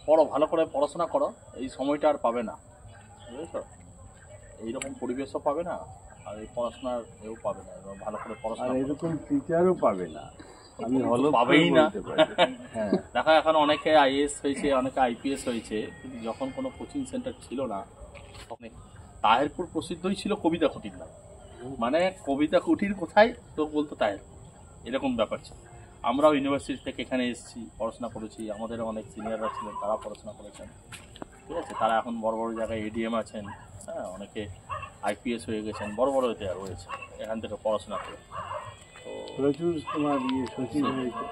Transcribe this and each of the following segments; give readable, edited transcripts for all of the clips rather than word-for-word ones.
পড়ো, ভালো করে পড়াশোনা করো, এই সময়টা আর পাবে না, বুঝেছো? এইরকম পরিবেশও পাবে না, আর এই পড়াশোনার এও পাবে না, এবার ভালো করে পড়াশোনা এরকম টিচারও পাবে না, আমি পাবেই না। দেখো এখন অনেকে আইএএস হয়েছে, অনেকে আইপিএস হয়েছে, কিন্তু যখন কোনো কোচিং সেন্টার ছিল না তখন তাহেরপুর প্রসিদ্ধই ছিল কবিতা কুটির নাম, মানে কবিতা কুটির কোথায় তো বলতো তাহেরপুর, এরকম ব্যাপার ছিল। আমরাও ইউনিভার্সিটি থেকে এখানে এসেছি, পড়াশোনা করেছি, আমাদেরও অনেক সিনিয়ররা ছিলেন, তারা পড়াশোনা করেছেন, ঠিক আছে, তারা এখন বড় বড় জায়গায় এডিএম আছেন, হ্যাঁ, অনেকে আইপিএস হয়ে গেছেন, বড় বড় এতে রয়েছে এখান থেকে পড়াশোনা করে। তো প্রচুর তোমার সচিব হয়েছে,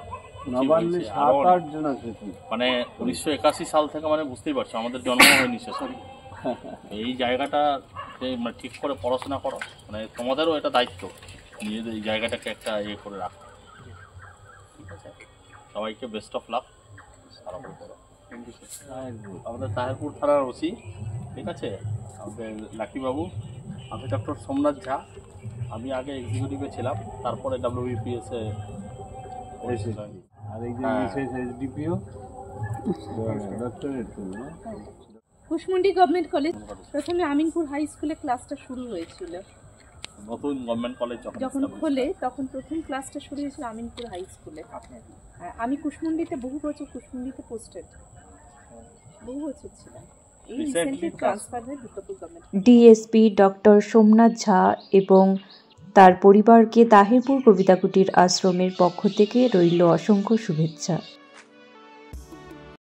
নবান্নে 7-8 জন সচিব, মানে 1981 সাল থেকে, মানে বুঝতেই পারছো আমাদের জন্ম হয়নি সে সরি। এই জায়গাটা মানে ঠিক করে পড়াশোনা করো, মানে তোমাদেরও এটা দায়িত্ব নিজেদের এই জায়গাটাকে একটা ইয়ে করে রাখো, ঠিক আছে? সবাইকে বেস্ট অফ লাক, ভালো করে করো। আমাদের তাহেরপুর থানার ওসি, ঠিক আছে, আমাদের লাকিবাবু, আমি ডক্টর সোমনাথ ঝা, আমি আগে এক্সিকিউটিভে ছিলাম, তারপরে WBPS এ আর একজন মিসেস এসডিপিও ডক্টরেট করলো। কুশমুন্ডি গভর্নমেন্ট কলেজ প্রথমে আমিনপুর হাই স্কুলে ক্লাসটা শুরু হয়েছিল, নতুন গভর্নমেন্ট কলেজ যখন খোলে তখন প্রথম ক্লাসটা শুরু হয়েছিল আমিনপুর হাই স্কুলে। আমি কুশমুন্ডিতে বহু বছর কুশমুন্ডিতে পোস্টেড, বহু বছর ছিলাম। এই রিসেন্টলি ট্রান্সফার হয়ে Durgapur government. DSP doctor Somnath Jha এবং তার পরিবারকে তাহিরপুর কবিতা কুটির আশ্রমের পক্ষ থেকে রইল অসংখ্য শুভেচ্ছা।